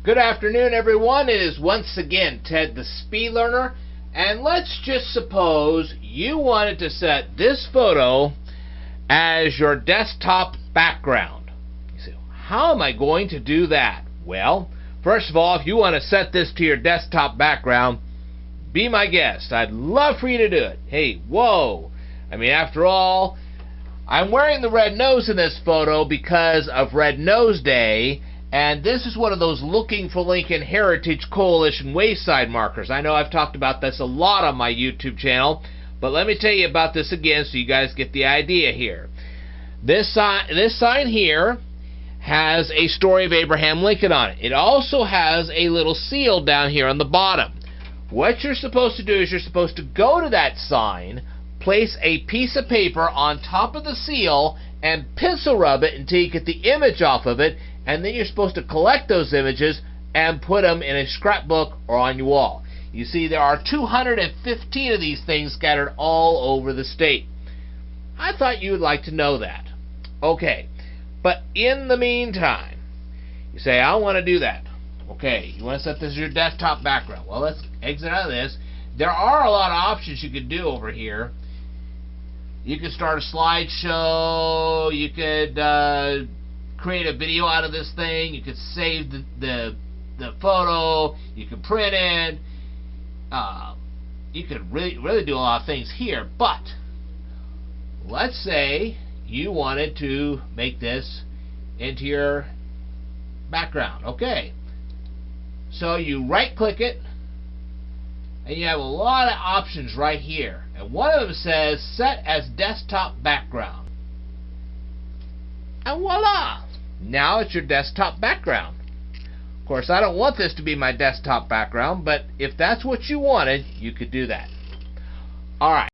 Good afternoon, everyone. It is once again Ted the Speed Learner, and let's just suppose you wanted to set this photo as your desktop background. You say, how am I going to do that? Well, first of all, if you want to set this to your desktop background, be my guest. I'd love for you to do it. Hey, whoa. I mean, after all, I'm wearing the red nose in this photo because of Red Nose Day, and this is one of those Looking for Lincoln Heritage Coalition wayside markers. I know I've talked about this a lot on my YouTube channel, but let me tell you about this again so you guys get the idea here. This sign here has a story of Abraham Lincoln on it. It also has a little seal down here on the bottom. What you're supposed to do is you're supposed to go to that sign, place a piece of paper on top of the seal, and pencil rub it until you get the image off of it, and then you're supposed to collect those images and put them in a scrapbook or on your wall. You see, there are 215 of these things scattered all over the state. I thought you would like to know that. Okay, but in the meantime, you say, I want to do that. Okay, you want to set this as your desktop background. Well, let's exit out of this. There are a lot of options you could do over here. You could start a slideshow. You could create a video out of this thing. You could save the photo. You could print it. You could really do a lot of things here. But let's say you wanted to make this into your background. Okay. So you right-click it, and you have a lot of options right here. And one of them says Set as Desktop Background. And voila! Now it's your desktop background. Of course, I don't want this to be my desktop background, but if that's what you wanted, you could do that. Alright.